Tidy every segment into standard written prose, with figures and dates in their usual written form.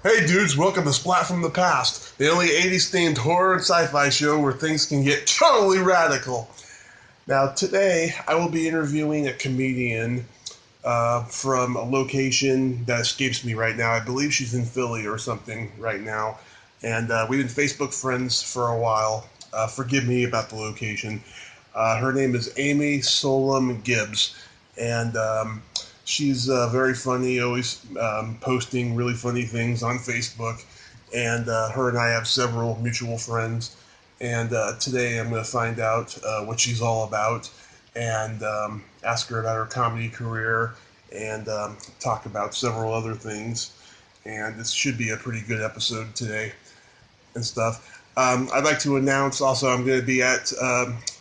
Hey dudes, welcome to Splat from the Past, the only 80s themed horror and sci-fi show where things can get totally radical. Now today I will be interviewing a comedian from a location that escapes me right now. I believe she's in Philly or something right now. And we've been Facebook friends for a while. Forgive me about the location. Her name is Amy Sulam-Gibbs. And she's very funny, always posting really funny things on Facebook. And her and I have several mutual friends. And today I'm going to find out what she's all about and ask her about her comedy career and talk about several other things. And this should be a pretty good episode today and stuff. I'd like to announce also I'm going to be at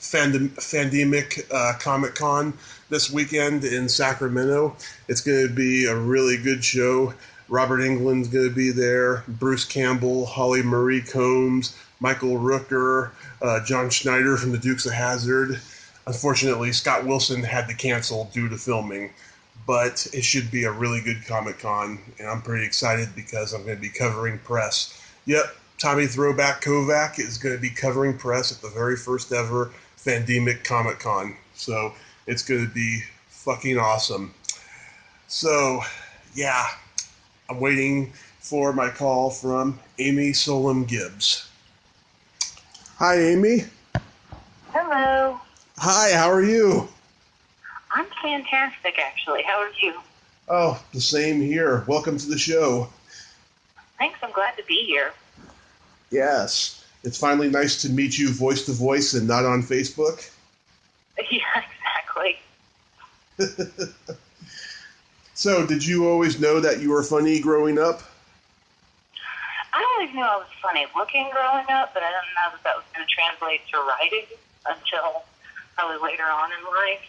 Fandemic Comic Con this weekend in Sacramento. It's going to be a really good show. Robert Englund's going to be there, Bruce Campbell, Holly Marie Combs, Michael Rooker, John Schneider from the Dukes of Hazzard. Unfortunately, Scott Wilson had to cancel due to filming, but it should be a really good Comic-Con, and I'm pretty excited because I'm going to be covering press. Yep, Tommy Throwback Kovac is going to be covering press at the very first ever Fandemic Comic-Con, so it's going to be fucking awesome. So, yeah, I'm waiting for my call from Amy Sulam-Gibbs. Hi, Amy. Hello. Hi, how are you? I'm fantastic, actually. How are you? Oh, the same here. Welcome to the show. Thanks, I'm glad to be here. Yes. It's finally nice to meet you voice to voice and not on Facebook. Yeah, exactly. So, did you always know that you were funny growing up? I always knew I was funny looking growing up, but I didn't know that was going to translate to writing until probably later on in life.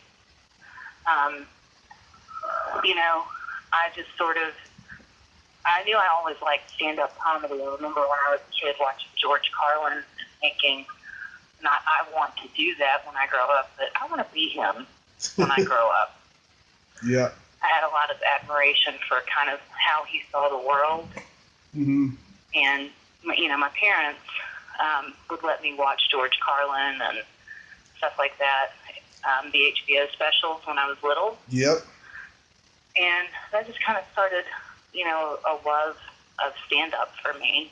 I just sort of, I knew I always liked stand-up comedy. I remember when I was a kid watching George Carlin and thinking, not I want to do that when I grow up, but I want to be him when I grow up. Yeah. I had a lot of admiration for kind of how he saw the world. Mm-hmm. And, my parents would let me watch George Carlin and stuff like that, the HBO specials when I was little. Yep. And that just kind of started, a love of stand-up for me.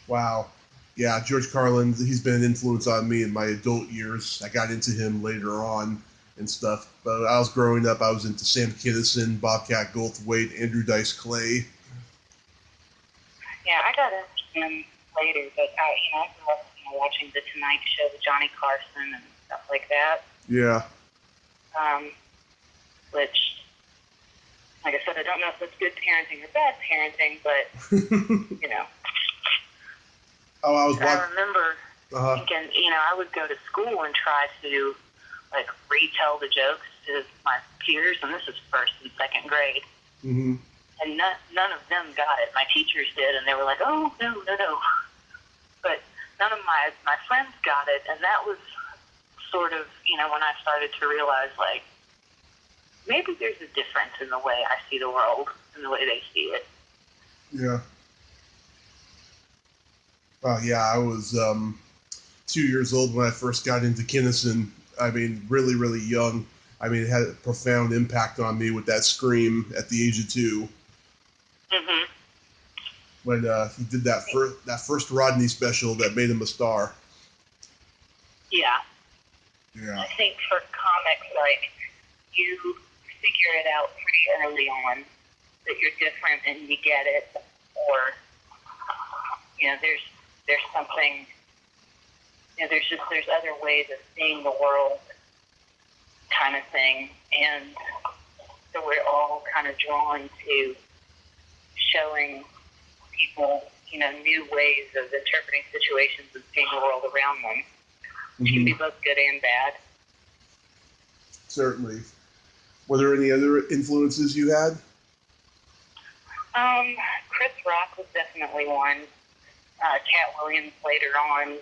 Wow. Yeah, George Carlin, he's been an influence on me in my adult years. I got into him later on and stuff. But when I was growing up, I was into Sam Kinison, Bobcat Goldthwait, Andrew Dice Clay. Yeah, I got into him later, but I grew up watching The Tonight Show with Johnny Carson and stuff like that. Yeah. Which, like I said, I don't know if it's good parenting or bad parenting, but, Oh, I remember thinking, I would go to school and try to, retell the jokes to my peers, and this is first and second grade. Mm-hmm. And none of them got it. My teachers did, and they were like, oh, no. But none of my friends got it, and that was sort of, when I started to realize, maybe there's a difference in the way I see the world and the way they see it. Yeah. Yeah, I was 2 years old when I first got into Kinison. I mean, really, really young. I mean, it had a profound impact on me with that scream at the age of 2. Mm-hmm. When he did that first Rodney special that made him a star. Yeah. Yeah. I think for comics, you figure it out pretty early on that you're different and you get it, or there's something. There's other ways of seeing the world, kind of thing, and so we're all kind of drawn to showing people, new ways of interpreting situations and seeing the world around them. Which can be both good and bad. Certainly. Were there any other influences you had? Chris Rock was definitely one. Cat Williams later on.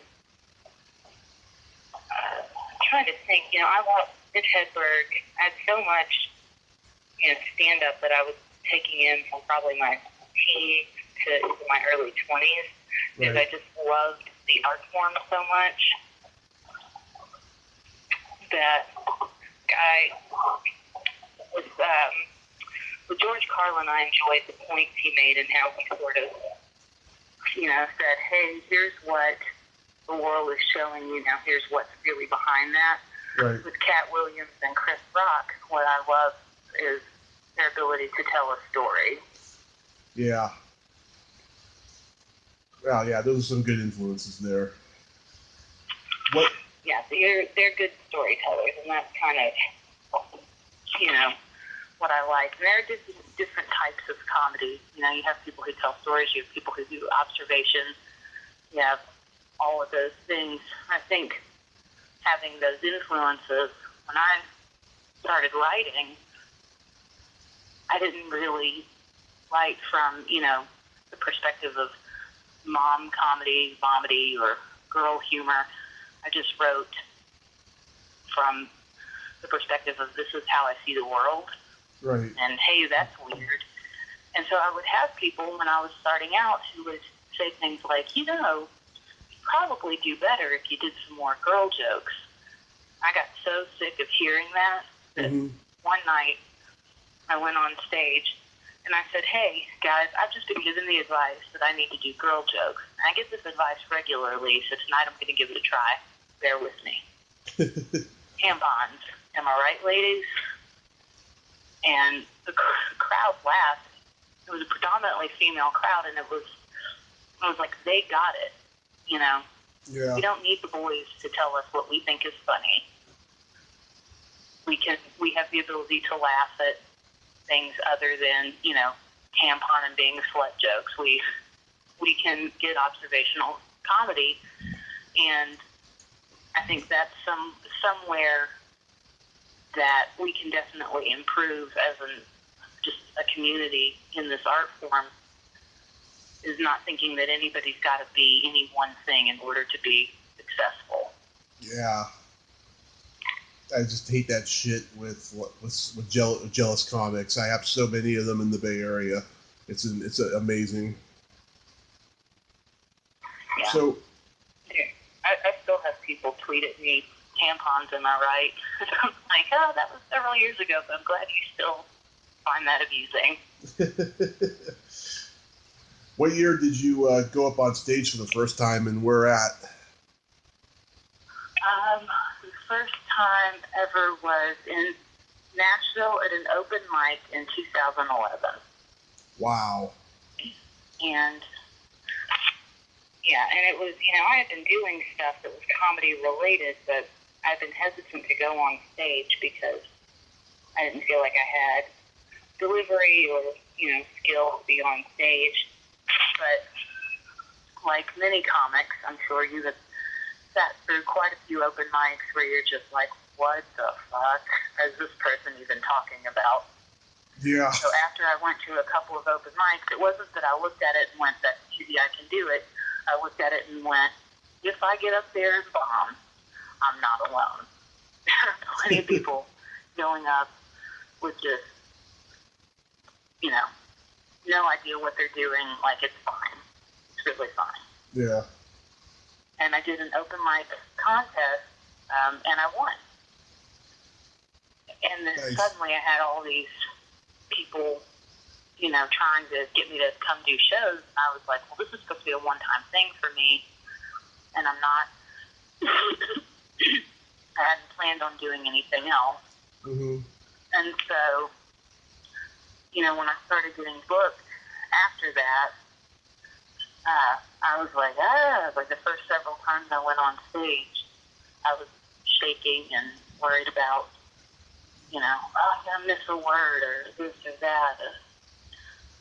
I'm trying to think. I watched Sid Hedberg. I had so much, stand-up that I was taking in from probably my teens to into my early 20s because I just loved the art form so much that I was, with George Carlin, I enjoyed the points he made and how he sort of, said, hey, here's what the world is showing you, now here's what's really behind that. Right. With Cat Williams and Chris Rock, what I love is their ability to tell a story. Yeah. Well, yeah, those are some good influences there. What? Yeah, so they're good storytellers, and that's kind of, what I like. And there are different types of comedy. You have people who tell stories, you have people who do observations, you have all of those things. I think having those influences, when I started writing, I didn't really write from, the perspective of mom comedy, or girl humor. I just wrote from the perspective of this is how I see the world. Right. And, hey, that's weird. And so I would have people when I was starting out who would say things like, you'd probably do better if you did some more girl jokes. I got so sick of hearing that one night I went on stage and I said, hey, guys, I've just been given the advice that I need to do girl jokes. And I get this advice regularly, so tonight I'm going to give it a try. Bear with me. Tampons. Am I right, ladies? And the crowd laughed. It was a predominantly female crowd, and it was like they got it, Yeah. We don't need the boys to tell us what we think is funny. We have the ability to laugh at things other than, tampon and being slut jokes. We can get observational comedy, and I think that's somewhere that we can definitely improve as just a community in this art form, is not thinking that anybody's got to be any one thing in order to be successful. Yeah. I just hate that shit with jealous comics. I have so many of them in the Bay Area. It's amazing. Yeah. So, I still have people tweet at me, tampons, am I right? I'm like, oh, that was several years ago, but I'm glad you still find that amusing. What year did you go up on stage for the first time, and where at? The first time ever was in Nashville at an open mic in 2011. Wow. And it was, I had been doing stuff that was comedy related, but I've been hesitant to go on stage because I didn't feel like I had delivery or, skill to be on stage. But like many comics, I'm sure you have sat through quite a few open mics where you're just like, what the fuck is this person even talking about? Yeah. So after I went to a couple of open mics, it wasn't that I looked at it and went, that's easy, I can do it. I looked at it and went, if I get up there and bomb, I'm not alone. There are plenty of people going up with just, no idea what they're doing, like it's fine. It's really fine. Yeah. And I did an open mic contest, and I won. And then suddenly I had all these people, trying to get me to come do shows. And I was like, well, this is supposed to be a one-time thing for me, and I'm not, I hadn't planned on doing anything else. Mm-hmm. And so, when I started getting booked after that, I was like, the first several times I went on stage, I was shaking and worried about, I'm going to miss a word or this or that.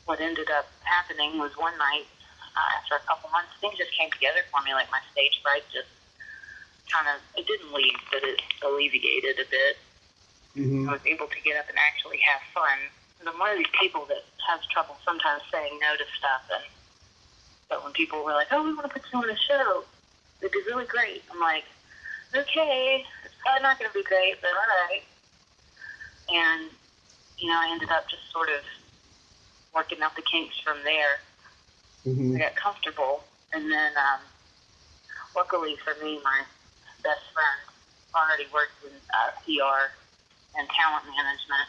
What ended up happening was one night, after a couple months, things just came together for me. Like my stage fright just kind of, it didn't leave, but it alleviated a bit. Mm-hmm. I was able to get up and actually have fun. And I'm one of these people that has trouble sometimes saying no to stuff. But when people were like, oh, we want to put you on a show, it'd be really great. I'm like, okay, it's probably not going to be great, but all right. And, I ended up just sort of working out the kinks from there. I got comfortable, and then luckily for me, my best friend already worked in PR and talent management,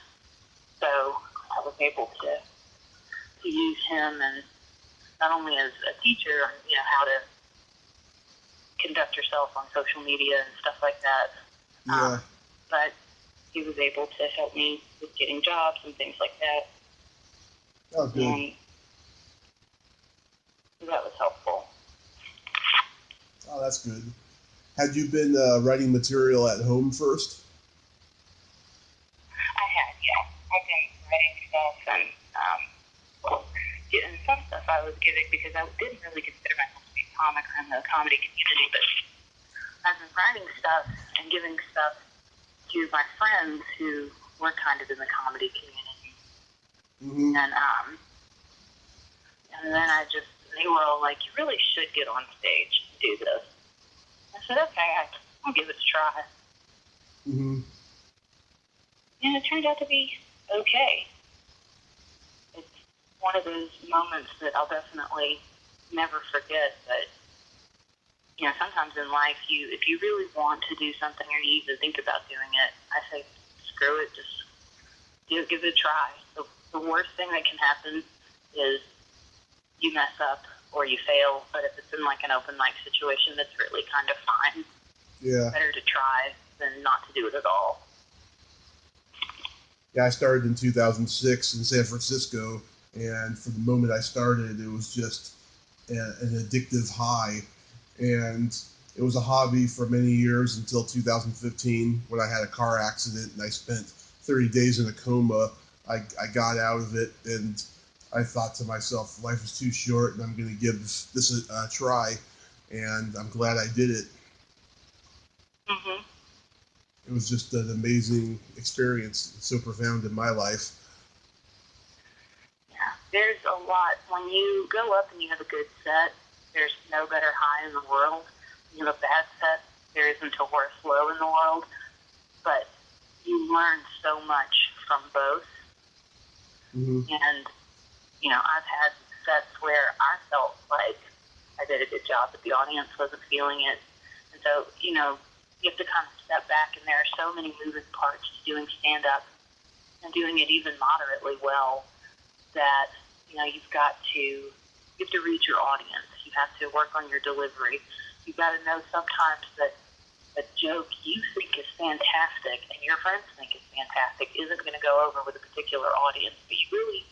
so I was able to use him, and not only as a teacher, how to conduct yourself on social media and stuff like that, but he was able to help me with getting jobs and things like that. Oh, good. And that was helpful. Oh, that's good. Had you been writing material at home first? I had, yeah. I've been writing stuff and getting some stuff I was giving because I didn't really consider myself to be a comic or in the comedy community, but I've been writing stuff and giving stuff to my friends who were kind of in the comedy community. And then they were all like, you really should get on stage and do this. I said, okay, I'll give it a try. And it turned out to be okay. It's one of those moments that I'll definitely never forget, but sometimes in life, if you really want to do something or you even think about doing it, I say, screw it, just give it a try. The worst thing that can happen is you mess up or you fail, but if it's in like an open mic situation, that's really kind of fine. Yeah. Better to try than not to do it at all. Yeah, I started in 2006 in San Francisco, and from the moment I started, it was just an addictive high. And it was a hobby for many years until 2015 when I had a car accident and I spent 30 days in a coma. I got out of it, and I thought to myself, life is too short, and I'm going to give this a try, and I'm glad I did it. It was just an amazing experience, so profound in my life. Yeah, there's a lot. When you go up and you have a good set, there's no better high in the world. When you have a bad set, there isn't a worse low in the world. But you learn so much from both. And, I've had sets where I felt like I did a good job, but the audience wasn't feeling it. And so, you have to kind of step back, and there are so many moving parts to doing stand-up and doing it even moderately well that, you have to read your audience. You have to work on your delivery. You've got to know sometimes that a joke you think is fantastic and your friends think is fantastic isn't going to go over with a particular audience, but you really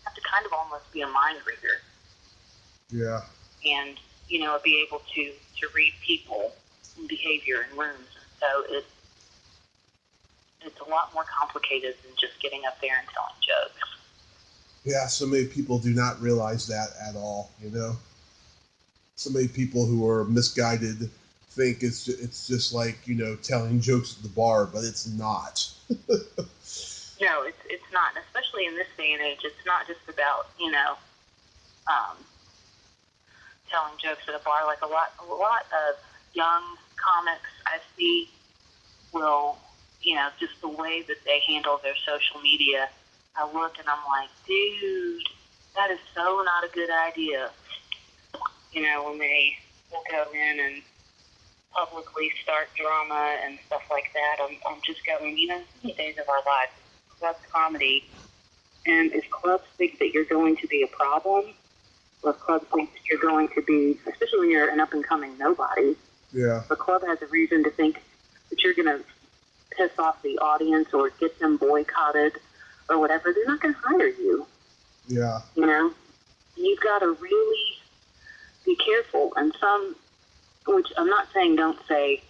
have to kind of almost be a mind reader. Yeah. And, be able to read people and behavior in rooms. So it's a lot more complicated than just getting up there and telling jokes. Yeah, so many people do not realize that at all, So many people who are misguided think it's just like, telling jokes at the bar, but it's not. No, it's not. And especially in this day and age, it's not just about, telling jokes at a bar. Like a lot of young comics I see will, just the way that they handle their social media, I look and I'm like, dude, that is so not a good idea. When they will go in and publicly start drama and stuff like that, I'm just going, many days of our lives, club comedy, and if clubs think that you're going to be a problem, or if clubs think that you're going to be, especially when you're an up-and-coming nobody, the club has a reason to think that you're going to piss off the audience or get them boycotted or whatever, they're not going to hire you. Yeah. You've got to really be careful. And which I'm not saying don't say,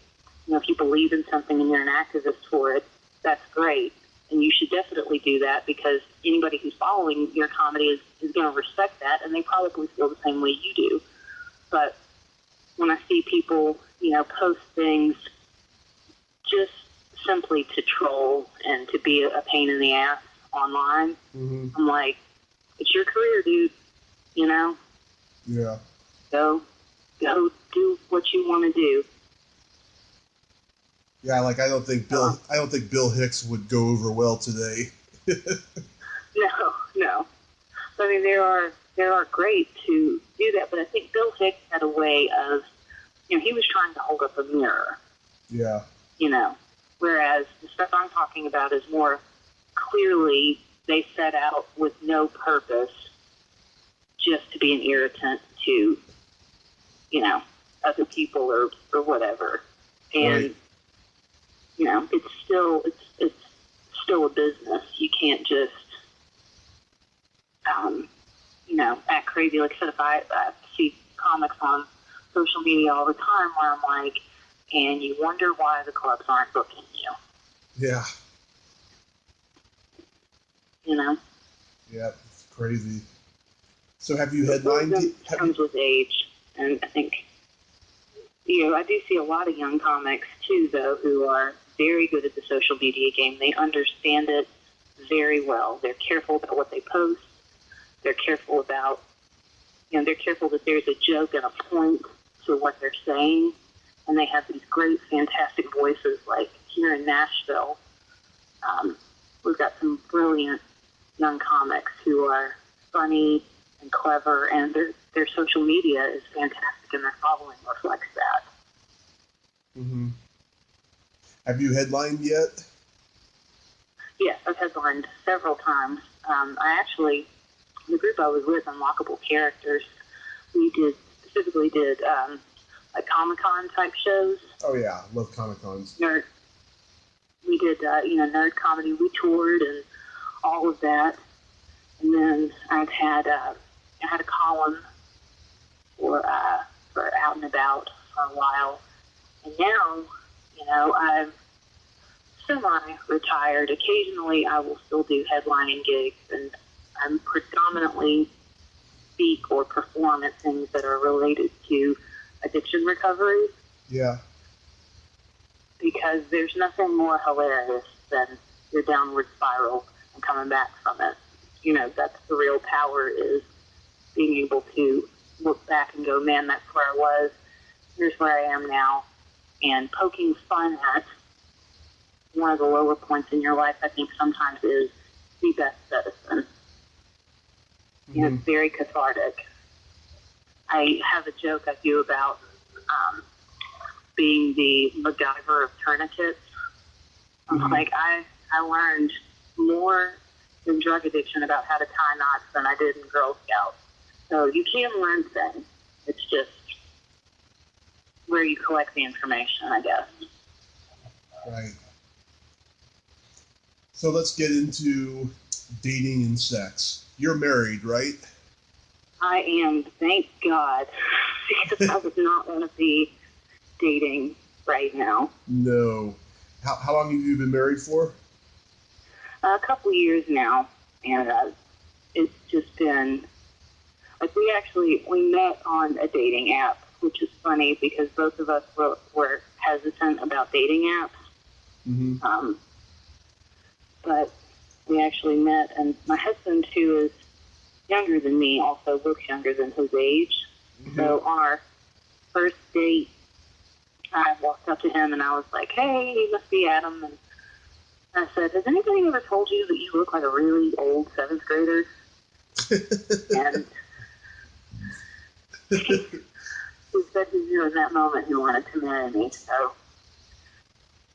if you believe in something and you're an activist for it, that's great. And you should definitely do that because anybody who's following your comedy is going to respect that, and they probably feel the same way you do. But when I see people, post things just simply to troll and to be a pain in the ass online, I'm like, it's your career, dude, Yeah. Go do what you want to do. Yeah, like I don't think Bill Hicks would go over well today. No. So, I mean, there are great to do that, but I think Bill Hicks had a way of, he was trying to hold up a mirror. Yeah. Whereas the stuff I'm talking about is more clearly they set out with no purpose, just to be an irritant to, other people or whatever. And, right. it's still a business. You can't just, act crazy. Like I said, if I see comics on social media all the time where I'm like, and you wonder why the clubs aren't booking you. Yeah. Yeah, it's crazy. So have you headlined? Comes with age, and I think, I do see a lot of young comics too, though, who are very good at the social media game. They understand it very well. They're careful about what they post. They're careful about, they're careful that there's a joke and a point to what they're saying. And they have these great, fantastic voices, like here in Nashville. We've got some brilliant young comics who are funny and clever, and their social media is fantastic, and their following reflects that. Mm-hmm. Have you headlined yet? Yes, I've headlined several times. The group I was with, Unlockable Characters, we specifically did like Comic-Con type shows. Oh yeah, love Comic-Cons. We did, nerd comedy. We toured and all of that. And then I had a column for Out and About for a while. And now, I'm semi-retired. Occasionally I will still do headlining gigs, and I'm predominantly speak or perform at things that are related to addiction recovery. Yeah. Because there's nothing more hilarious than your downward spiral and coming back from it. That's the real power, is being able to look back and go, man, that's where I was. Here's where I am now. And poking fun at one of the lower points in your life, I think sometimes is the best medicine. Mm-hmm. It's very cathartic. I have a joke I do about being the MacGyver of tourniquets. Mm-hmm. Like, I learned more in drug addiction about how to tie knots than I did in Girl Scouts. So you can learn things. It's just where you collect the information, I guess. Right. So let's get into dating and sex. You're married, right? I am, thank God, because I would not want to be dating right now. No. How long have you been married for? A couple years now, and it's just been, like, we met on a dating app, which is funny because both of us were hesitant about dating apps. Mm-hmm. But we actually met, and my husband, who is younger than me, also looks younger than his age. Mm-hmm. So on our first date, I walked up to him and I was like, "Hey, you must be Adam." And I said, "Has anybody ever told you that you look like a really old 7th grader?" And he said he knew in that moment he wanted to marry me. So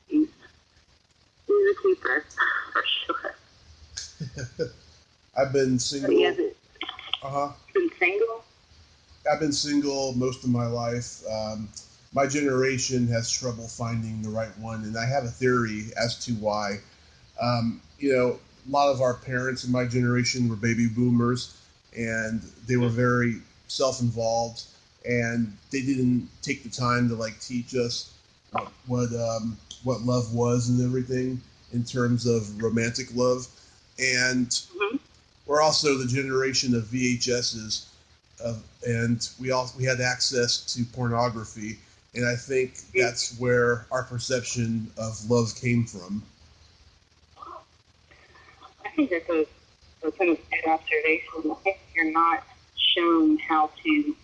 he's a keeper, for sure. I've been single. Been single? I've been single most of my life. My generation has trouble finding the right one, and I have a theory as to why. A lot of our parents in my generation were baby boomers, and they were very self-involved, and they didn't take the time to teach us what love was and everything in terms of romantic love. And mm-hmm. We're also the generation of VHSs, and we had access to pornography, and I think that's where our perception of love came from. I think that's a good observation. I think you're not shown how to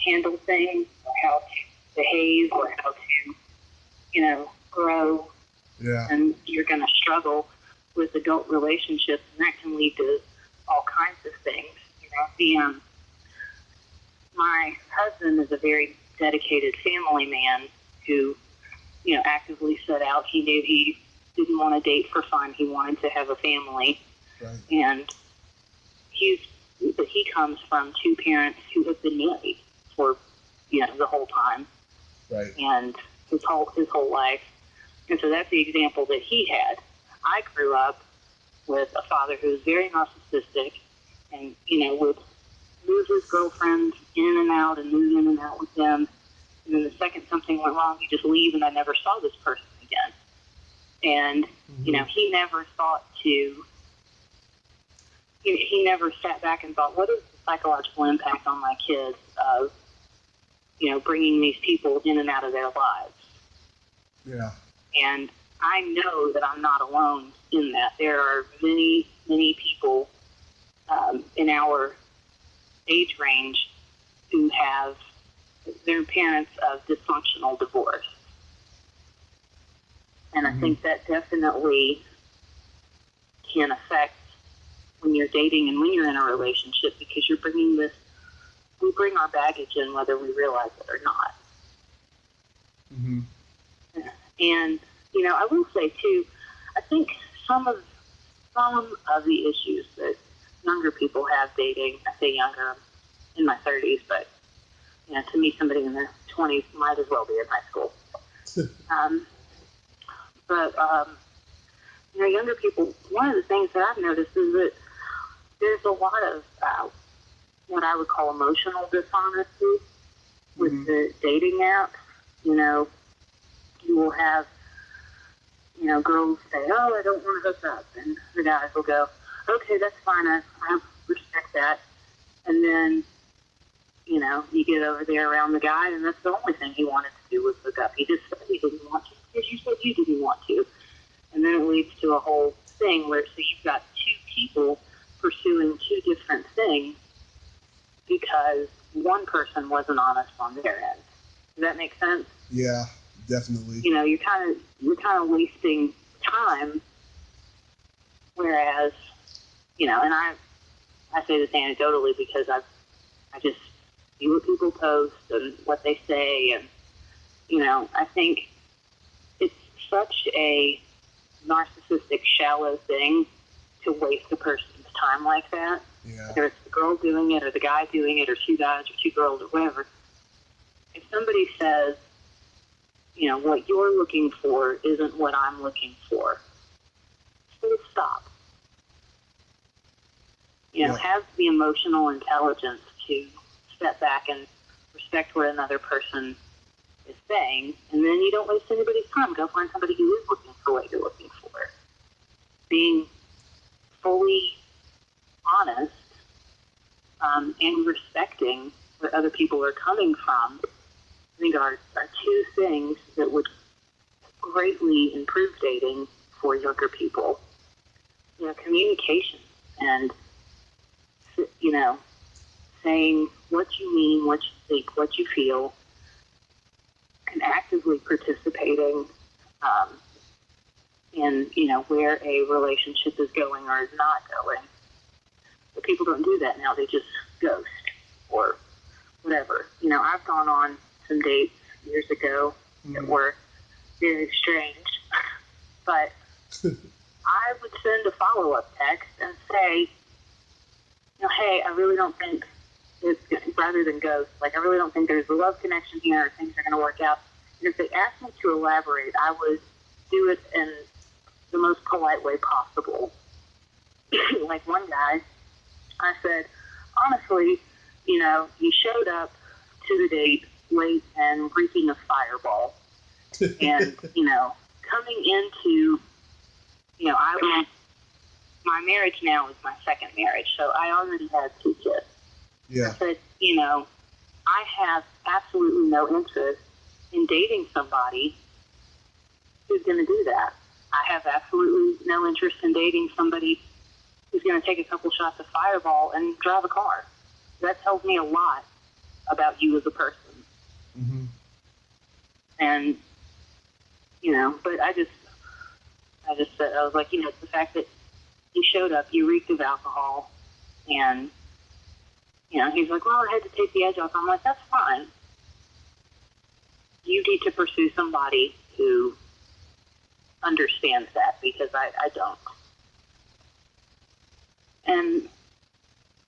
handle things, or how to behave, or how to, grow. Yeah. And you're going to struggle with adult relationships, and that can lead to all kinds of things. My husband is a very dedicated family man who, actively set out. He knew he didn't want to date for fun. He wanted to have a family. Right. And he comes from two parents who have been married for, the whole time. Right. And his whole life. And so that's the example that he had. I grew up with a father who was very narcissistic and, would move his girlfriends in and out and move in and out with them. And then the second something went wrong, he'd just leave and I never saw this person again. And, he never thought he never sat back and thought, what is the psychological impact on my kids of, bringing these people in and out of their lives? Yeah. And I know that I'm not alone in that. There are many, many people in our age range who have their parents of dysfunctional divorce. And I think that definitely can affect when you're dating and when you're in a relationship, because we bring our baggage in whether we realize it or not. Mm-hmm. And, I will say too, I think some of the issues that younger people have dating, I say younger, I'm in my 30s, but, to me, somebody in their 20s might as well be in high school. Younger people, one of the things that I've noticed is that there's a lot of what I would call emotional dishonesty with the dating apps. You will have, girls say, oh, I don't want to hook up. And the guys will go, okay, that's fine. I respect that. And then, you get over there around the guy, and that's the only thing he wanted to do was hook up. He just said he didn't want to because you said you didn't want to. And then it leads to a whole thing where so you've got two people pursuing two different things because one person wasn't honest on their end. Does that make sense? Yeah, definitely. You're kind of wasting time. Whereas, and I say this anecdotally because I just see what people post and what they say, and I think it's such a narcissistic, shallow thing to waste a person's time like that. Yeah. Whether it's the girl doing it or the guy doing it or two guys or two girls or whatever. If somebody says, what you're looking for isn't what I'm looking for, full stop. Have the emotional intelligence to step back and respect what another person is saying, and then you don't waste anybody's time. Go find somebody who is looking for what you're looking for. Being fully honest and respecting where other people are coming from, I think are two things that would greatly improve dating for younger people. Communication and, saying what you mean, what you think, what you feel, and actively participating in, where a relationship is going or is not going. But people don't do that now. They just ghost or whatever. I've gone on some dates years ago that were very strange, but I would send a follow-up text and say, hey, I really don't think it's, rather than ghost, I really don't think there's a love connection here or things are going to work out. And if they asked me to elaborate, I would do it in the most polite way possible. Like one guy, I said, honestly, you showed up to the date late and reeking a fireball. And, coming into, my marriage now is my second marriage, so I already had 2 kids. Yeah. I said, I have absolutely no interest in dating somebody who's going to do that. I have absolutely no interest in dating somebody who's going to take a couple shots of Fireball and drive a car. That tells me a lot about you as a person. Mm-hmm. And, but I just said, I was like, the fact that you showed up, you reeked of alcohol, and, He's like, well, I had to take the edge off. I'm like, that's fine. You need to pursue somebody who understands that, because I don't. And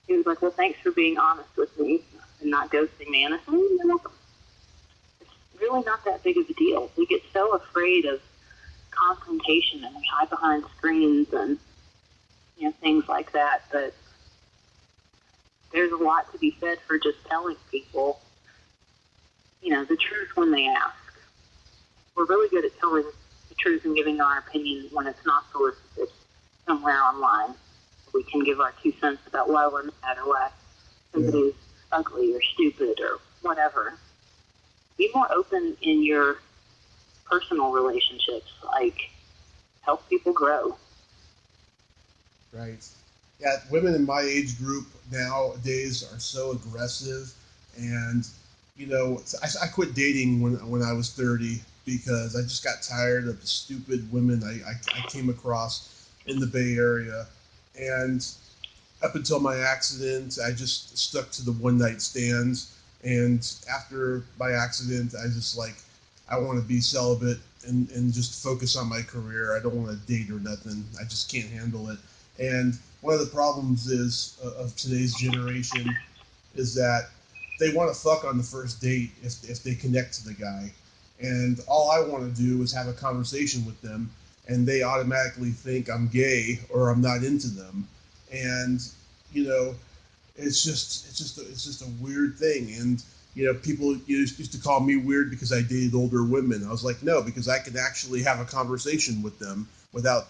he was like, well, thanks for being honest with me and not ghosting me. And I said, it's really not that big of a deal. We get so afraid of confrontation and we hide behind screens and, things like that. But there's a lot to be said for just telling people, the truth when they ask. We're really good at telling the truth and giving our opinions when it's not solicited somewhere online. We can give our 2 cents about why we're mad or why somebody's ugly or stupid or whatever. Be more open in your personal relationships. Like, help people grow. Right. Yeah, women in my age group nowadays are so aggressive, and I quit dating when I was 30 because I just got tired of the stupid women I came across in the Bay Area. And up until my accident, I just stuck to the one-night stands. And after my accident, I want to be celibate and just focus on my career. I don't want to date or nothing. I just can't handle it. And one of the problems of today's generation is that they want to fuck on the first date if they connect to the guy. And all I want to do is have a conversation with them, and they automatically think I'm gay or I'm not into them. And it's just a weird thing. And people used to call me weird because I dated older women. I was like, no, because I could actually have a conversation with them without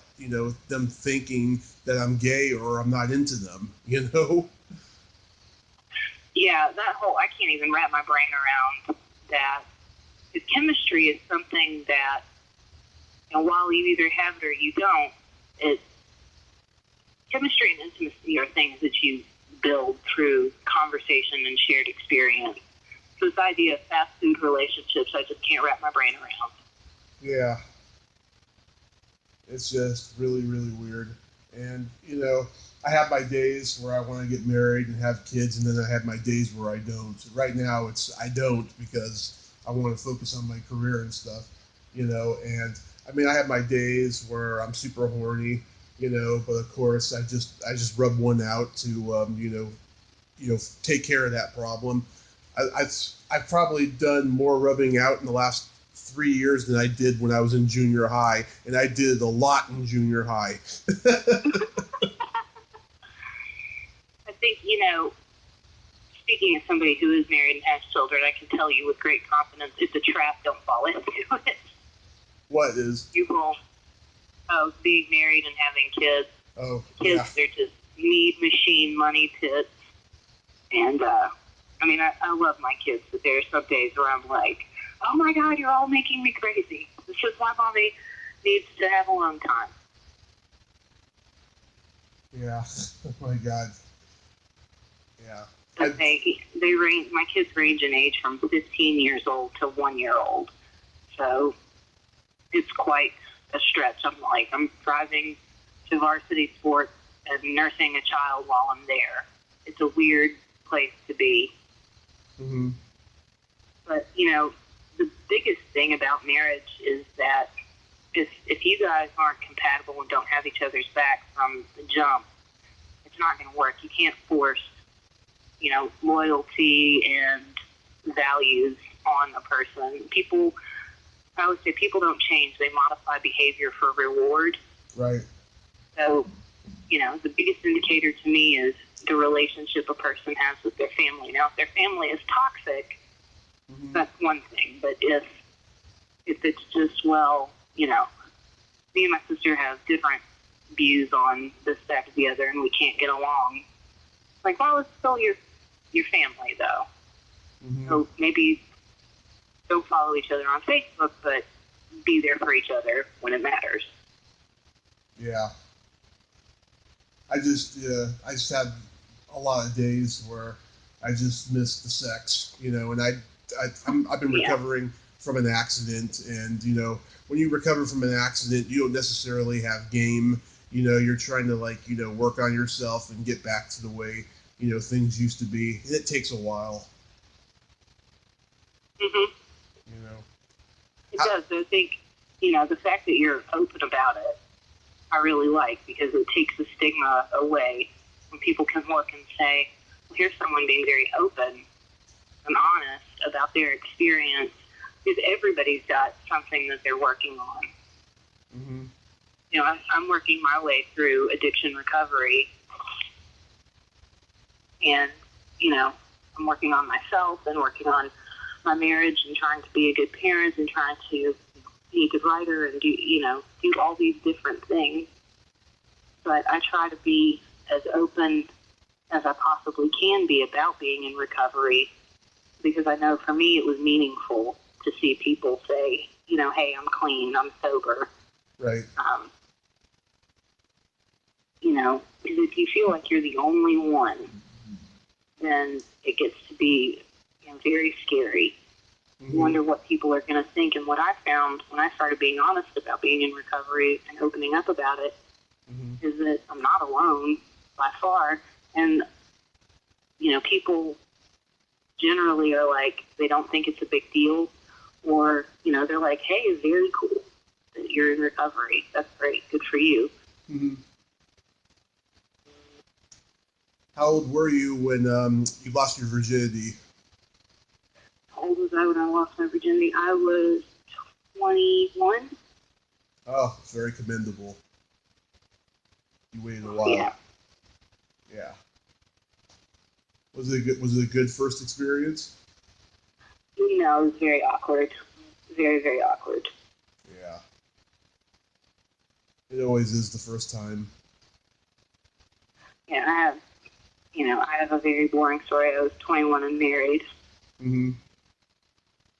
them thinking that I'm gay or I'm not into them. Yeah, that whole, I can't even wrap my brain around that. Because chemistry is something that, while you either have it or you don't, chemistry and intimacy are things that you build through conversation and shared experience. So this idea of fast food relationships, I just can't wrap my brain around. Yeah. It's just really, really weird. And, I have my days where I want to get married and have kids, and then I have my days where I don't. Right now, I don't because I want to focus on my career and stuff, and I have my days where I'm super horny, but of course I just rub one out to, take care of that problem. I've probably done more rubbing out in the last 3 years than I did when I was in junior high, and I did a lot in junior high. I think, speaking of somebody who is married and has children, I can tell you with great confidence it's a trap. Don't fall into it. What is? People being married and having kids. Oh, kids, yeah. They're just need machine money pits. And, I love my kids, but there are some days where I'm like, oh my God, you're all making me crazy. This is why mommy needs to have alone time. Yeah. Oh my God. Yeah. But they range. My kids range in age from 15 years old to 1 year old. So it's quite a stretch. I'm driving to varsity sports and nursing a child while I'm there. It's a weird place to be. Mm-hmm. But, the biggest thing about marriage is that if you guys aren't compatible and don't have each other's back from the jump, it's not going to work. You can't force, loyalty and values on a person. I would say people don't change. They modify behavior for reward. Right. So, the biggest indicator to me is the relationship a person has with their family. Now, if their family is toxic, mm-hmm. that's one thing. But if it's just, me and my sister have different views on this, that, or the other, and we can't get along. Like, well, it's still your family, though. Mm-hmm. So maybe don't follow each other on Facebook, but be there for each other when it matters. Yeah. I just had a lot of days where I just missed the sex, and I've been recovering from an accident, and when you recover from an accident, you don't necessarily have game. You're trying to work on yourself and get back to the way things used to be. And it takes a while. Mhm. It does. I think the fact that you're open about it, I really like, because it takes the stigma away when people can look and say, well, here's someone being very open and honest about their experience, because everybody's got something that they're working on. Mm-hmm. I'm working my way through addiction recovery, and, I'm working on myself and working on my marriage and trying to be a good parent and trying to be a good writer and do all these different things. But I try to be as open as I possibly can be about being in recovery, because I know for me it was meaningful to see people say, hey, I'm clean, I'm sober. Right. Because if you feel like you're the only one, then it gets to be very scary. Mm-hmm. You wonder what people are going to think. And what I found when I started being honest about being in recovery and opening up about it, mm-hmm. is that I'm not alone by far. And, people generally are like, they don't think it's a big deal. Or, they're like, hey, it's very cool that you're in recovery. That's great. Good for you. Mm-hmm. How old were you when you lost your virginity? How old was I when I lost my virginity? I was 21. Oh, it's very commendable. You waited a while. Yeah. Yeah. Was it a good first experience? No, it was very awkward. Very, very awkward. Yeah. It always is the first time. Yeah, I have a very boring story. I was 21 and married. Mm-hmm.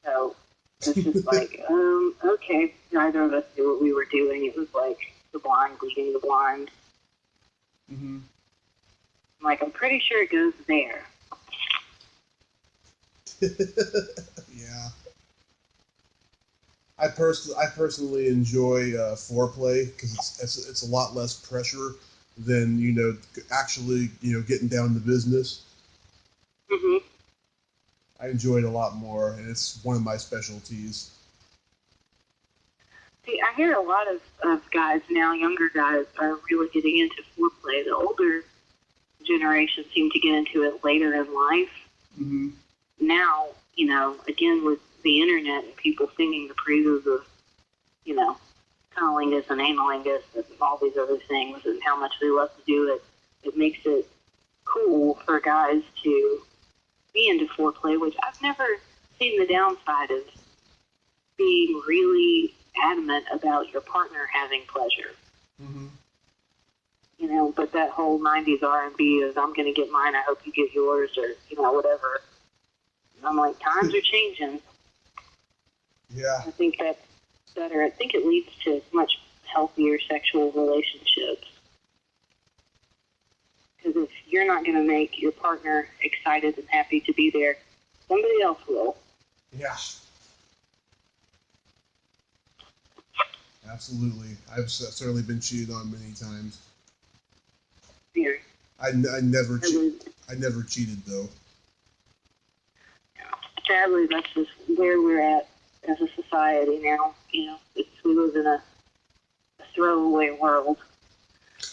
So it's just like, okay, neither of us knew what we were doing. It was like the blind leading the blind. Mm-hmm. I'm like, I'm pretty sure it goes there. Yeah. I personally enjoy foreplay because it's a lot less pressure than actually getting down to business. Mm-hmm. I enjoy it a lot more, and it's one of my specialties. See, I hear a lot of guys now, younger guys, are really getting into foreplay. The older generation seem to get into it later in life. Mm-hmm. Now, again, with the internet and people singing the praises of, cunnilingus and analingus and all these other things and how much they love to do it, it makes it cool for guys to be into foreplay, which I've never seen the downside of being really adamant about your partner having pleasure. Mm-hmm. But that whole 90s R&B is, I'm going to get mine, I hope you get yours, or, whatever. I'm like, times are changing. Yeah. I think that's better. I think it leads to much healthier sexual relationships. Because if you're not going to make your partner excited and happy to be there, somebody else will. Yeah. Absolutely. I've certainly been cheated on many times. Yeah. I never cheated though. Sadly, that's just where we're at as a society now. We live in a throwaway world.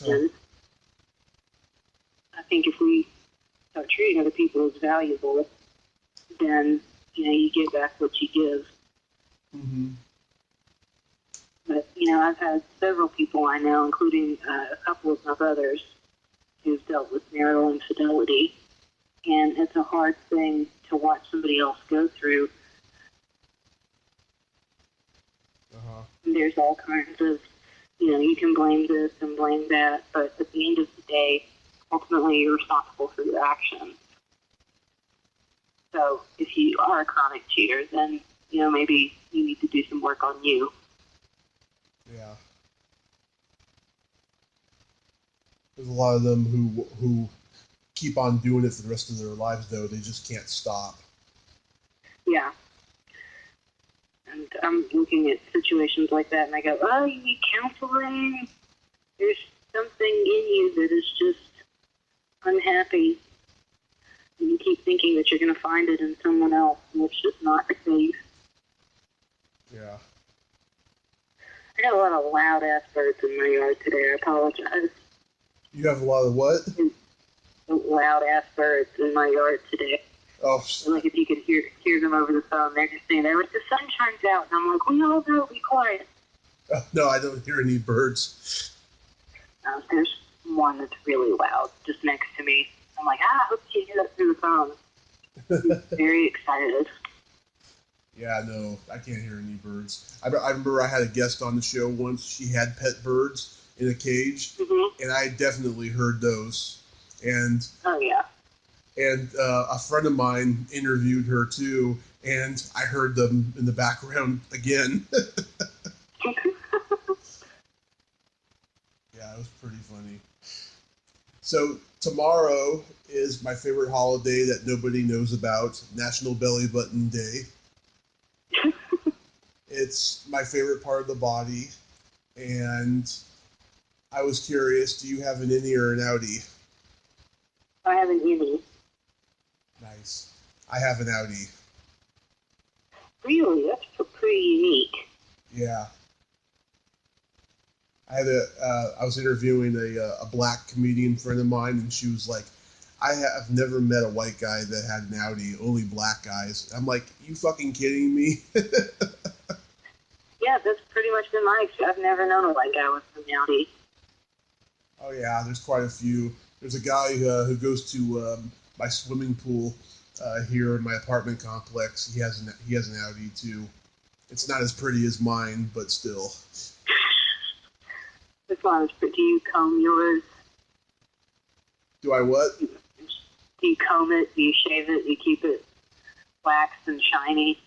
Oh. And I think if we start treating other people as valuable, then, you get back what you give. Mm-hmm. But, I've had several people I know, including a couple of my brothers, who've dealt with marital infidelity. And it's a hard thing to watch somebody else go through. Uh-huh. And there's all kinds of, you can blame this and blame that, but at the end of the day, ultimately you're responsible for your actions. So if you are a chronic cheater, then, maybe you need to do some work on you. Yeah. There's a lot of them who keep on doing it for the rest of their lives, though. They just can't stop. Yeah. And I'm looking at situations like that, and I go, oh, you need counseling? There's something in you that is just unhappy. And you keep thinking that you're going to find it in someone else, and it's just not the case. Yeah. I got a lot of loud-ass birds in my yard today. I apologize. You have a lot of what? Loud-ass birds in my yard today. Oh. And like if you could hear them over the phone, they're just saying, like, the sun shines out. And I'm like, we all know, be quiet. No, I don't hear any birds. There's one that's really loud just next to me. I'm like, I hope you hear that through the phone. I'm very excited. Yeah, no, I can't hear any birds. I remember I had a guest on the show once. She had pet birds in a cage, and I definitely heard those. And oh yeah. And a friend of mine interviewed her too, and I heard them in the background again. Yeah, it was pretty funny. So tomorrow is my favorite holiday that nobody knows about, National Belly Button Day. It's my favorite part of the body, and I was curious, do you have an innie or an outie? I have an innie. Nice. I have an outie. Really? That's pretty unique. Yeah. I was interviewing a black comedian friend of mine, and she was like, I have never met a white guy that had an outie, only black guys. I'm like, you fucking kidding me? Yeah, that's pretty much been my experience. I've never known a white guy with an outie. Oh yeah, there's quite a few. There's a guy who goes to my swimming pool here in my apartment complex. He has an outie too. It's not as pretty as mine, but still. It's not as pretty. Do you comb yours? Do I what? Do you comb it? Do you shave it? Do you keep it waxed and shiny?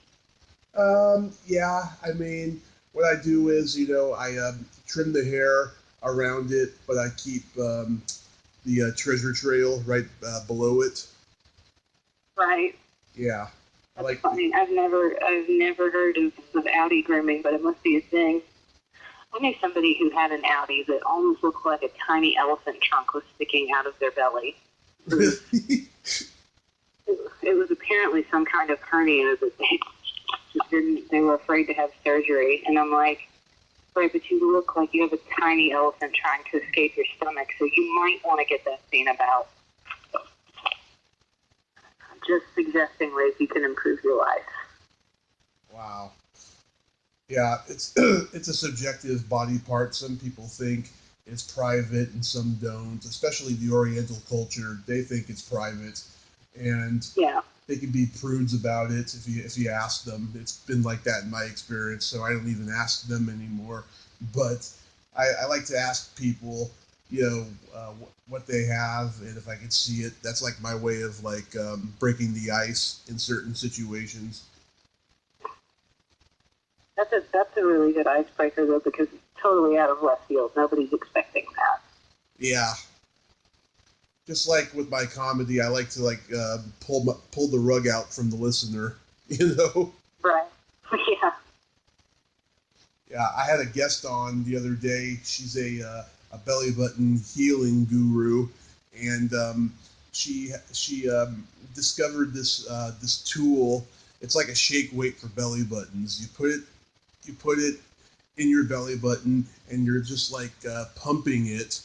Yeah. I mean, what I do is, I trim the hair around it, but I keep the treasure trail right below it. Right. Yeah. That's funny. I've never heard of outie grooming, but it must be a thing. I knew somebody who had an outie that almost looked like a tiny elephant trunk was sticking out of their belly. Really? It was apparently some kind of hernia that they were afraid to have surgery. And I'm like, right, but you look like you have a tiny elephant trying to escape your stomach, so you might want to get that seen about. Just suggesting ways you can improve your life. Wow. Yeah, it's a subjective body part. Some people think it's private and some don't, especially the Oriental culture. They think it's private, and yeah, they can be prudes about it if you ask them. It's been like that in my experience, so I don't even ask them anymore. But I like to ask people, what they have, and if I can see it. That's like my way of breaking the ice in certain situations. That's a really good icebreaker, though, because it's totally out of left field. Nobody's expecting that. Yeah. Just like with my comedy, I like to pull the rug out from the listener, Right. Yeah. Yeah, I had a guest on the other day. She's a belly button healing guru, and she discovered this tool. It's like a shake weight for belly buttons. You put it in your belly button, and you're just pumping it.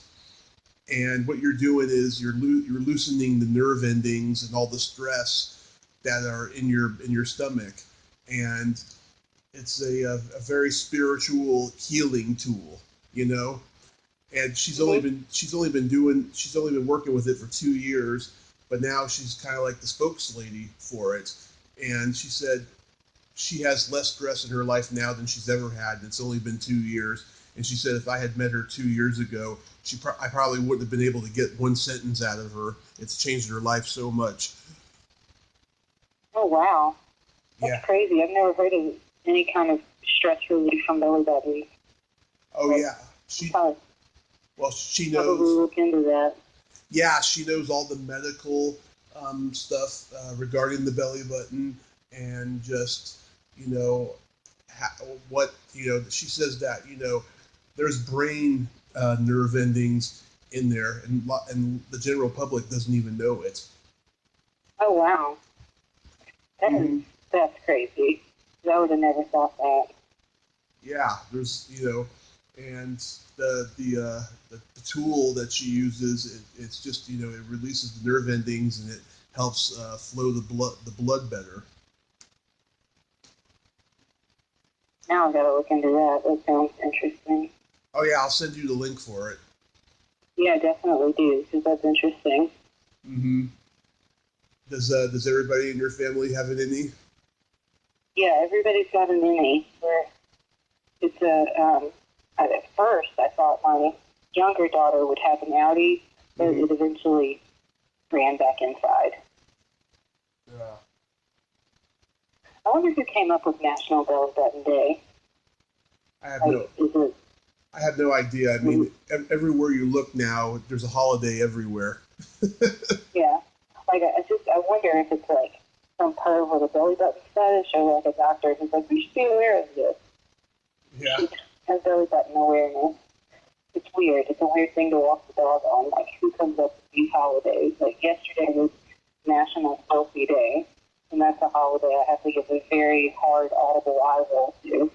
And what you're doing is you're loosening the nerve endings and all the stress that are in your stomach, and it's a very spiritual healing tool, And she's only been working with it for 2 years, but now she's kind of like the spokeslady for it. And she said she has less stress in her life now than she's ever had, and it's only been 2 years. And she said if I had met her 2 years ago, I probably wouldn't have been able to get one sentence out of her. It's changed her life so much. Oh, wow. That's Yeah. crazy. I've never heard of any kind of stress relief from belly buttons. Oh, yeah. She knows. Probably look into that. Yeah, she knows all the medical stuff regarding the belly button, and just, she says that, there's brain nerve endings in there, and the general public doesn't even know it. Oh, wow. Mhm. That's crazy. I would have never thought that. Yeah, there's and the tool that she uses, it's just it releases the nerve endings and it helps flow the blood better. Now I gotta look into that. That sounds interesting. Oh yeah, I'll send you the link for it. Yeah, definitely do, because that's interesting. Mm-hmm. Does everybody in your family have an innie? Yeah, everybody's got an innie. It's at first I thought my younger daughter would have an outie, but Mm-hmm. it eventually ran back inside. Yeah. I wonder who came up with National Belly Button Day. I have no Is it? I have no idea. I mean, everywhere you look now, there's a holiday everywhere. Yeah. I wonder if it's like some perv with a belly button fetish or like a doctor who's like, we should be aware of this. Yeah. We should have belly button awareness. It's weird. It's a weird thing to walk the dog on. Like, who comes up with these holidays? Like, yesterday was National Selfie Day, and that's a holiday I have to give a very hard audible eye roll to.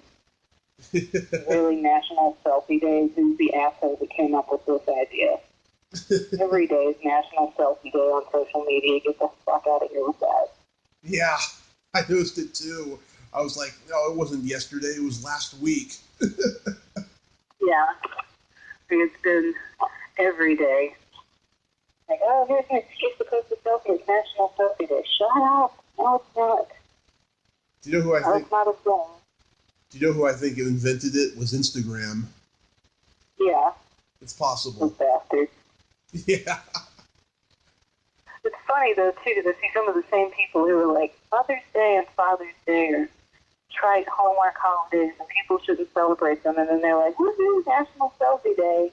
Really, National Selfie Day? Who's the asshole that came up with this idea? Every day is National Selfie Day on social media. Get the fuck out of here with that. Yeah, I noticed it too. I was like, no, it wasn't yesterday. It was last week. Yeah. It's been every day. Like, oh, here's an excuse to post a selfie. It's National Selfie Day. Shut up. No, it's not. Do you know who I think? It's not a thing. Do you know who I think invented it? Was Instagram. Yeah. It's Those possible. bastards. Yeah. It's funny, though, too, to see some of the same people who are like, Mother's Day and Father's Day are trite Hallmark holidays and people shouldn't celebrate them. And then they're like, woohoo, National Selfie Day.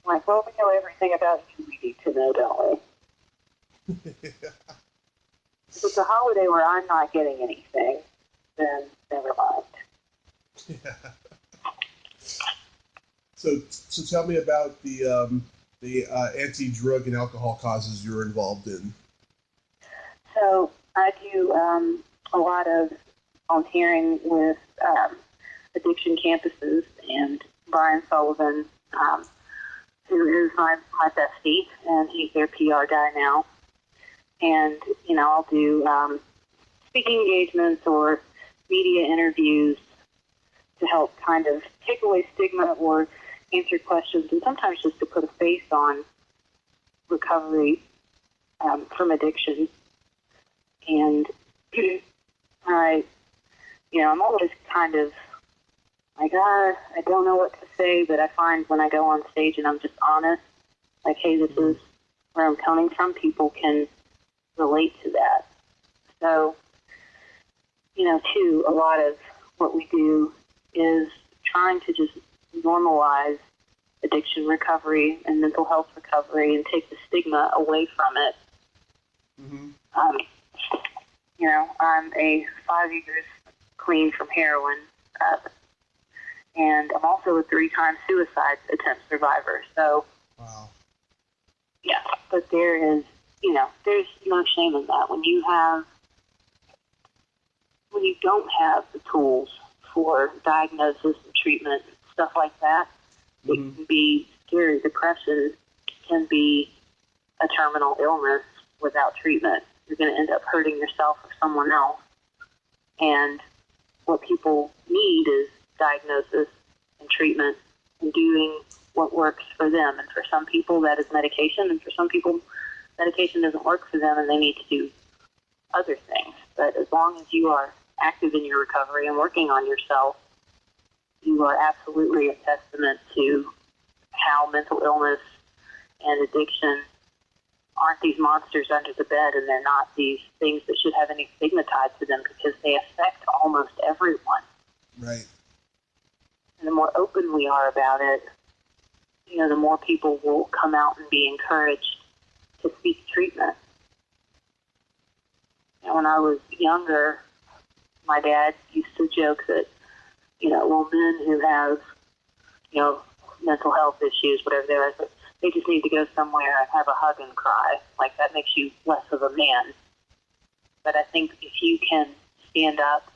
I'm like, well, we know everything about you we need to know, don't we? If it's a holiday where I'm not getting anything, then never mind. Yeah. So tell me about the anti-drug and alcohol causes you're involved in. So I do a lot of volunteering with addiction campuses, and Brian Sullivan, who is my bestie, and he's their PR guy now. And, I'll do speaking engagements or media interviews to help kind of take away stigma or answer questions, and sometimes just to put a face on recovery from addiction. And I'm always kind of like, I don't know what to say, but I find when I go on stage and I'm just honest, like, hey, this is where I'm coming from, people can relate to that. So, too, a lot of what we do is trying to just normalize addiction recovery and mental health recovery and take the stigma away from it. Mm-hmm. I'm a 5 years clean from heroin, and I'm also a 3-time suicide attempt survivor. So, Wow. yeah, but there is, there's no shame in that. When you don't have the tools for diagnosis and treatment, stuff like that, it can be scary. Depression can be a terminal illness without treatment. You're going to end up hurting yourself or someone else. And what people need is diagnosis and treatment and doing what works for them. And for some people, that is medication. And for some people, medication doesn't work for them and they need to do other things. But as long as you are active in your recovery and working on yourself, you are absolutely a testament to how mental illness and addiction aren't these monsters under the bed, and they're not these things that should have any stigma tied to them, because they affect almost everyone. Right. And the more open we are about it, the more people will come out and be encouraged to seek treatment. And when I was younger, my dad used to joke that, men who have, mental health issues, whatever they are, they just need to go somewhere and have a hug and cry. Like, that makes you less of a man. But I think if you can stand up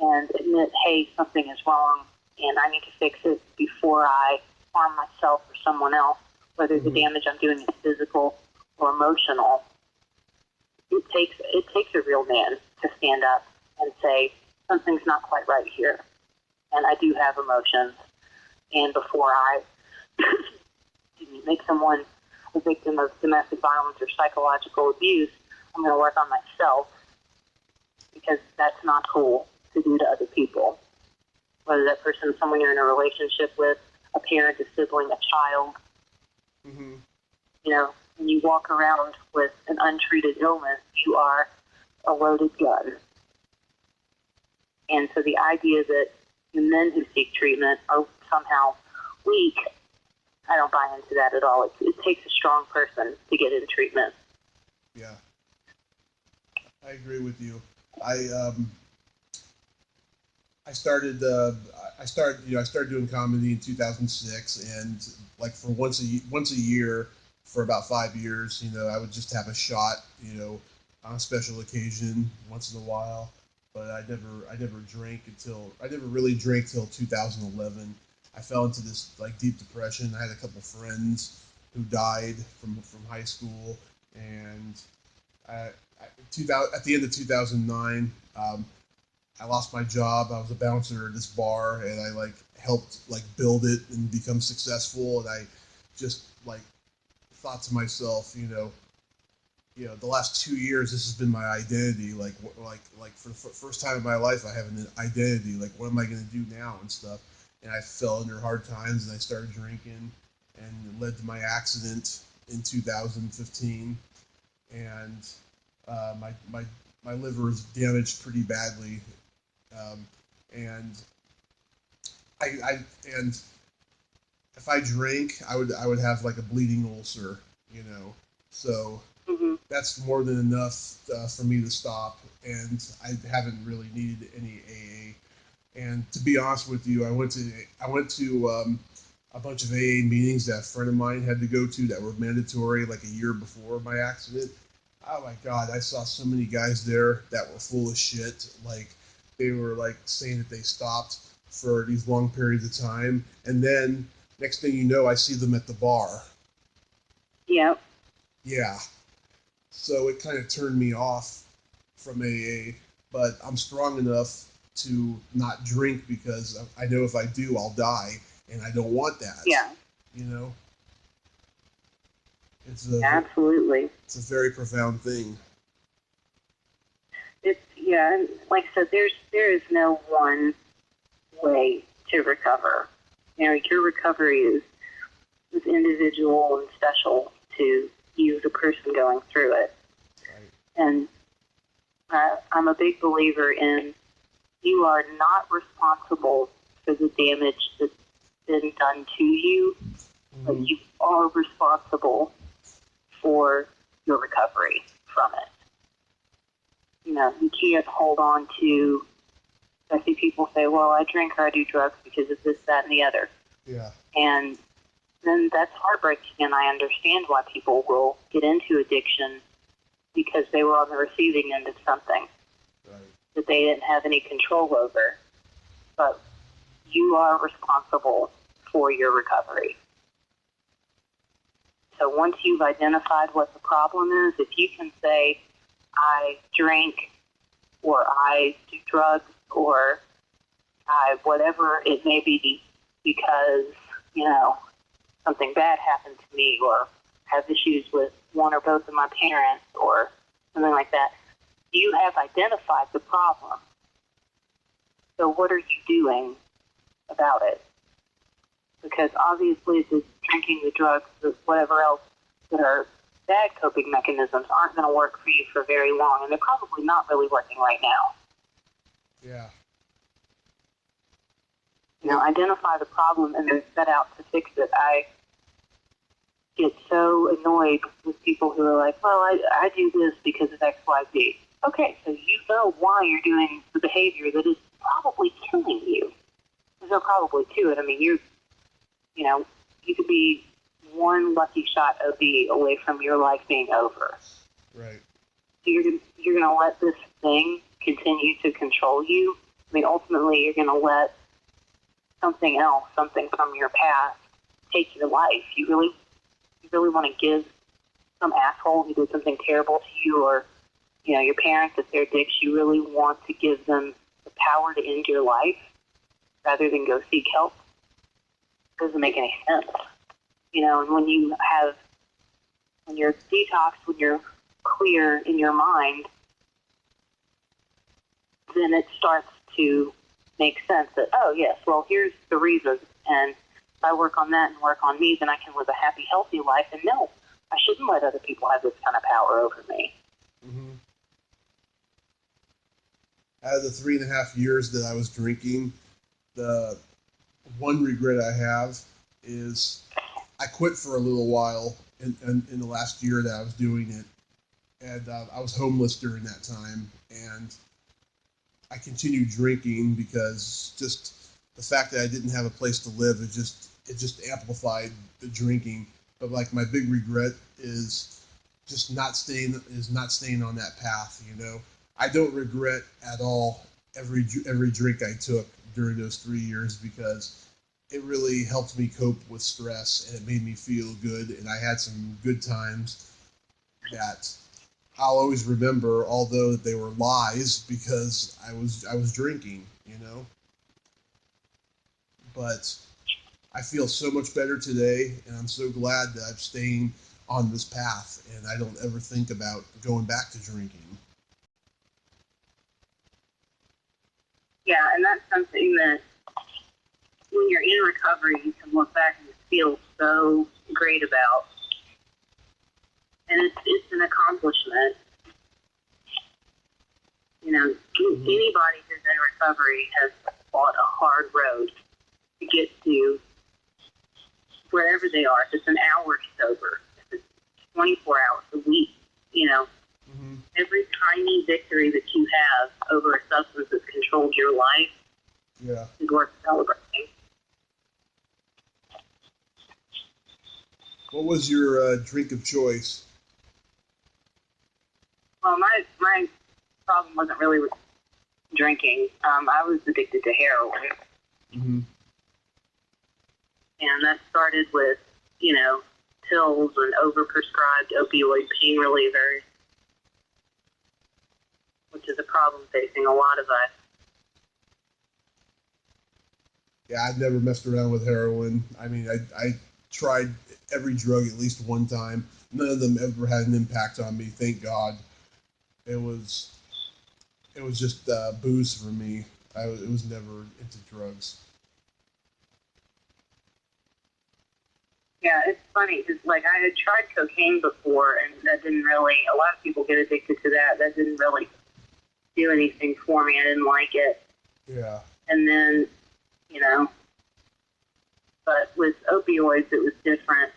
and admit, hey, something is wrong and I need to fix it before I harm myself or someone else, whether the damage I'm doing is physical or emotional, it takes a real man to stand up and say, something's not quite right here, and I do have emotions, and before I make someone a victim of domestic violence or psychological abuse, I'm going to work on myself, because that's not cool to do to other people. Whether that person is someone you're in a relationship with, a parent, a sibling, a child. Mm-hmm. You know, when you walk around with an untreated illness, you are a loaded gun. And so the idea that the men who seek treatment are somehow weak, I don't buy into that at all. It takes a strong person to get in treatment. Yeah, I agree with you. I started doing comedy in 2006, and like for once a year for about 5 years, I would just have a shot, on a special occasion once in a while. But I never really drank till 2011. I fell into this like deep depression. I had a couple friends who died from high school, and at the end of 2009. I lost my job. I was a bouncer at this bar, and I helped build it and become successful. And I just thought to myself, the last 2 years, this has been my identity. For the first time in my life, I have an identity. Like, what am I going to do now and stuff? And I fell under hard times, and I started drinking, and it led to my accident in 2015. And my liver is damaged pretty badly. And if I drank, I would have like a bleeding ulcer, So that's more than enough for me to stop. And I haven't really needed any AA. And to be honest with you, I went to a bunch of AA meetings that a friend of mine had to go to that were mandatory like a year before my accident. Oh my God, I saw so many guys there that were full of shit. They were saying that they stopped for these long periods of time, and then next thing you know, I see them at the bar. Yep. Yeah. So it kind of turned me off from AA, but I'm strong enough to not drink because I know if I do, I'll die, and I don't want that. Yeah. Absolutely. It's a very profound thing. And like I said, there is no one way to recover. Your recovery is individual and special to you, the person going through it. Right. And I'm a big believer in you are not responsible for the damage that's been done to you, but you are responsible for your recovery from it. You can't hold on to, I see people say, well, I drink or I do drugs because of this, that, and the other. Yeah. And then that's heartbreaking, and I understand why people will get into addiction because they were on the receiving end of something that they didn't have any control over. But you are responsible for your recovery. So once you've identified what the problem is, if you can say, I drink, or I do drugs, or I whatever it may be because, something bad happened to me, or have issues with one or both of my parents, or something like that, you have identified the problem. So what are you doing about it? Because obviously the drinking, the drugs, the whatever else that are bad coping mechanisms aren't going to work for you for very long, and they're probably not really working right now. Yeah. Identify the problem and then set out to fix it. I get so annoyed with people who are like, well, I do this because of X, Y, Z. Okay, so you know why you're doing the behavior that is probably killing you. There's no probably to it. I mean, you could be one lucky shot OD away from your life being over. Right. So you're gonna let this thing continue to control you. I mean, ultimately, you're gonna let something else, something from your past, take your life. You really want to give some asshole who did something terrible to you, or your parents, if they're dicks, you really want to give them the power to end your life rather than go seek help. It doesn't make any sense. And when you're detoxed, when you're clear in your mind, then it starts to make sense that, oh, yes, well, here's the reason. And if I work on that and work on me, then I can live a happy, healthy life. And no, I shouldn't let other people have this kind of power over me. Mm-hmm. Out of the 3.5 years that I was drinking, the one regret I have is I quit for a little while in the last year that I was doing it. And I was homeless during that time. And I continued drinking because just the fact that I didn't have a place to live, it just amplified the drinking. But like my big regret is just not staying on that path. I don't regret at all every drink I took during those 3 years, because it really helped me cope with stress and it made me feel good, and I had some good times that I'll always remember, although they were lies, because I was drinking. But I feel so much better today, and I'm so glad that I'm staying on this path, and I don't ever think about going back to drinking. Yeah, and that's something that when you're in recovery, you can look back and feel so great about. And it's an accomplishment. Anybody who's in recovery has fought a hard road to get to wherever they are. If it's an hour sober, if it's 24 hours a week, Mm-hmm. Every tiny victory that you have over a substance that's controlled your life is worth celebrating. What was your drink of choice? Well, my problem wasn't really with drinking. I was addicted to heroin. Mm-hmm. And that started with, pills and overprescribed opioid pain relievers, which is a problem facing a lot of us. Yeah, I've never messed around with heroin. I mean, I tried every drug at least one time. None of them ever had an impact on me, thank God. It was just booze for me. It was never into drugs. Yeah, it's funny because, I had tried cocaine before, and that didn't really. A lot of people get addicted to that. That didn't really do anything for me. I didn't like it. Yeah. And then, but with opioids, it was different.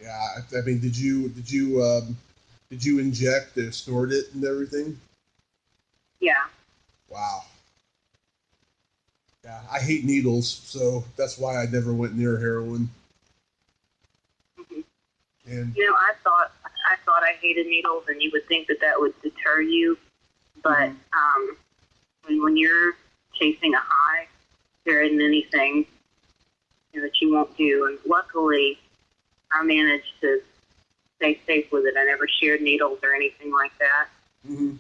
Yeah, I mean, did you inject or snort it and everything? Yeah. Wow. Yeah, I hate needles, so that's why I never went near heroin. Mm-hmm. And I thought I hated needles, and you would think that would deter you, but when you're chasing a high, there isn't anything that you won't do. And luckily, I managed to stay safe with it. I never shared needles or anything like that. Mm-hmm.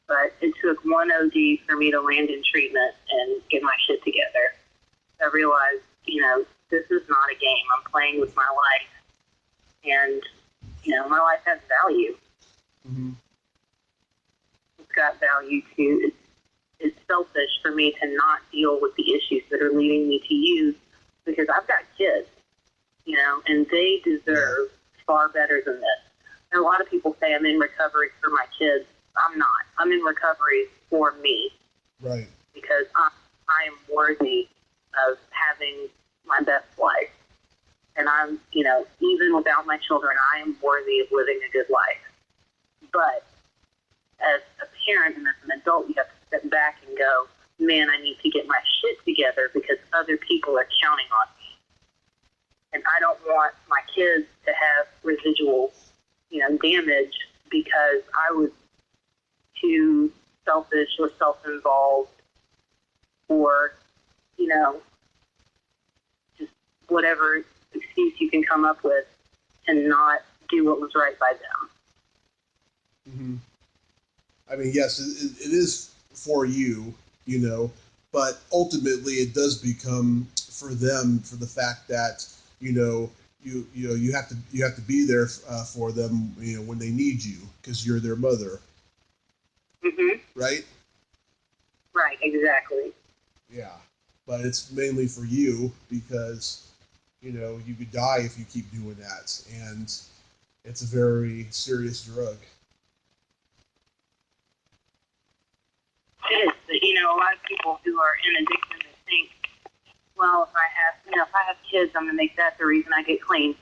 But it took one OD for me to land in treatment and get my shit together. I realized, this is not a game. I'm playing with my life. And, my life has value. Mm-hmm. It's got value too. It's selfish for me to not deal with the issues that are leading me to use, because I've got kids, and they deserve far better than this. And a lot of people say I'm in recovery for my kids. I'm not. I'm in recovery for me. Right. Because I am worthy of having my best life. And I'm, even without my children, I am worthy of living a good life. But as a parent and as an adult, you have to step back and go, man, I need to get my shit together because other people are counting on me. And I don't want my kids to have residual, damage because I was too selfish or self-involved or, just whatever excuse you can come up with to not do what was right by them. Mm-hmm. I mean, yes, it is for you, but ultimately it does become for them, for the fact that, you have to be there for them, when they need you, because you're their mother. Mm-hmm. Right? Right, exactly. Yeah, but it's mainly for you because, you could die if you keep doing that, and it's a very serious drug. It is, but, a lot of people who are in addiction think, well, if I have kids, I'm going to make that the reason I get clean.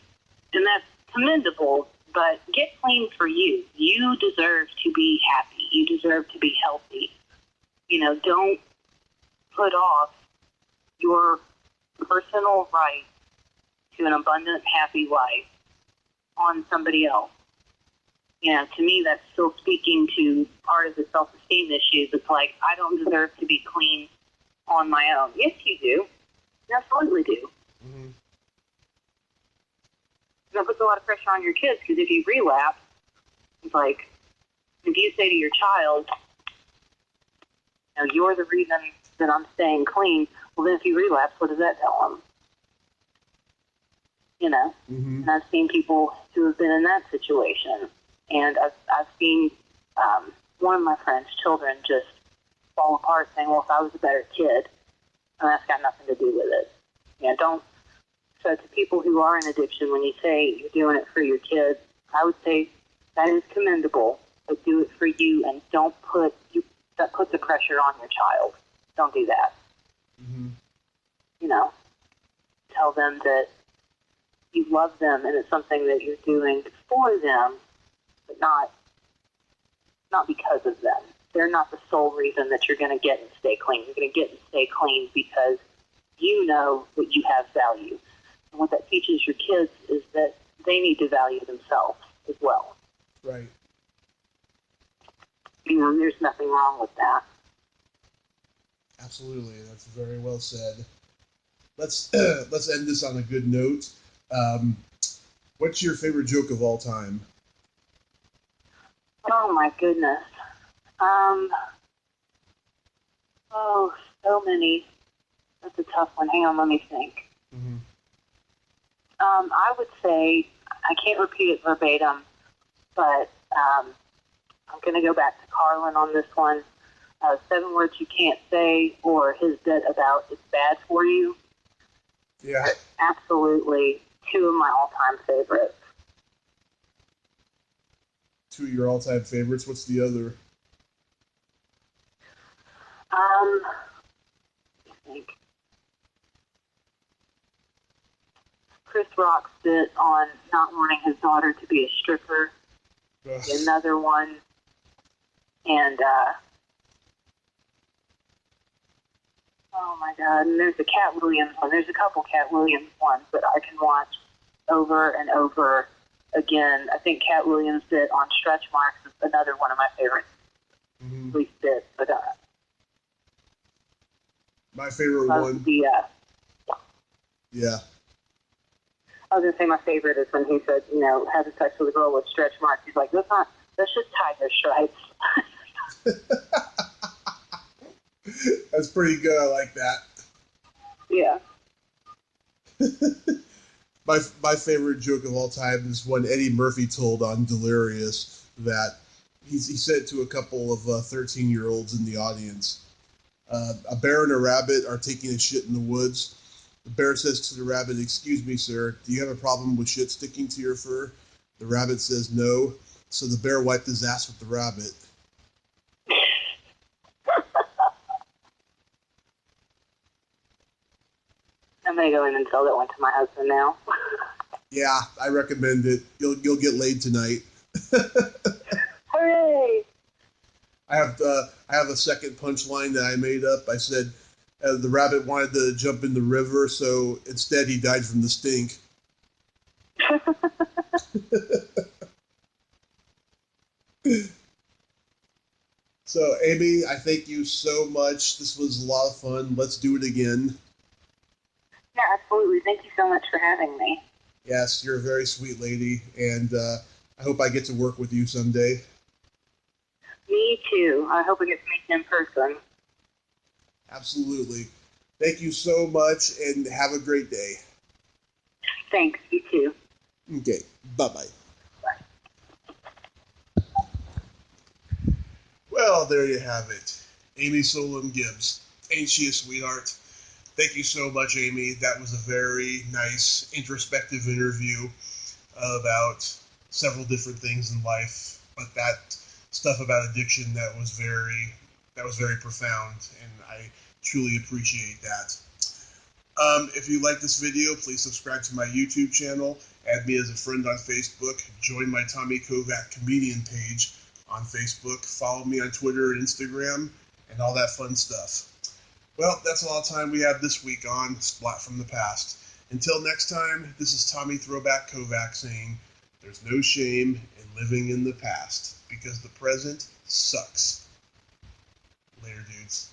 And that's commendable, but get clean for you. You deserve to be happy. You deserve to be healthy. Don't put off your personal right to an abundant, happy life on somebody else. To me, that's still speaking to part of the self-esteem issues. It's like, I don't deserve to be clean on my own. Yes, you do. You absolutely do. Mm-hmm. That puts a lot of pressure on your kids, because if you relapse, it's like, if you say to your child, you're the reason that I'm staying clean, well, then if you relapse, what does that tell them? Mm-hmm. And I've seen people who have been in that situation. And I've seen one of my friend's children just fall apart saying, well, if I was a better kid, and that's got nothing to do with it. So to people who are in addiction, when you say you're doing it for your kids, I would say that is commendable, but do it for you, and don't put the pressure on your child. Don't do that. Mm-hmm. Tell them that you love them and it's something that you're doing for them, but not because of them. They're not the sole reason that you're going to get and stay clean. You're going to get and stay clean because you know that you have value. And what that teaches your kids is that they need to value themselves as well. Right. There's nothing wrong with that. Absolutely. That's very well said. Let's end this on a good note. What's your favorite joke of all time? Oh, my goodness. So many. That's a tough one. Hang on, let me think. Mm-hmm. I would say, I can't repeat it verbatim, but I'm going to go back to Carlin on this one. 7 words you can't say, or his bit about it's bad for you. Yeah. Absolutely 2 of my all-time favorites. 2 of your all-time favorites? What's the other? I think Chris Rock's bit on not wanting his daughter to be a stripper. Another one. And, oh my God, and there's a Cat Williams one. There's a couple Cat Williams ones that I can watch over and over again. I think Cat Williams' bit on stretch marks is another one of my favorite bits. But my favorite one. Yeah. I was going to say my favorite is when he said, having sex with a girl with stretch marks. He's like, that's just tiger stripes. That's pretty good. I like that. Yeah. My favorite joke of all time is one Eddie Murphy told on Delirious that he said to a couple of 13-year-olds in the audience, a bear and a rabbit are taking a shit in the woods. The bear says to the rabbit, "Excuse me, sir, do you have a problem with shit sticking to your fur?" The rabbit says no, so the bear wiped his ass with the rabbit. I'm going to go in and tell that one to my husband now. Yeah, I recommend it. You'll get laid tonight. Hooray! I have a second punchline that I made up. I said the rabbit wanted to jump in the river, so instead he died from the stink. So, Amy, I thank you so much. This was a lot of fun. Let's do it again. Yeah, absolutely. Thank you so much for having me. Yes, you're a very sweet lady, and I hope I get to work with you someday. Me too. I hope we get to meet in person. Absolutely. Thank you so much, and have a great day. Thanks. You too. Okay, bye-bye. Well, there you have it. Amy Sulam-Gibbs. Ain't she a sweetheart? Thank you so much, Amy. That was a very nice, introspective interview about several different things in life, but that stuff about addiction that was very profound, and I truly appreciate that. If you like this video, please subscribe to my YouTube channel, add me as a friend on Facebook, join my Tommy Kovac comedian page on Facebook, follow me on Twitter and Instagram, and all that fun stuff. Well, that's all the time we have this week on Splat from the Past. Until next time, this is Tommy Throwback Kovac saying, there's no shame in living in the past, because the present sucks. Later, dudes.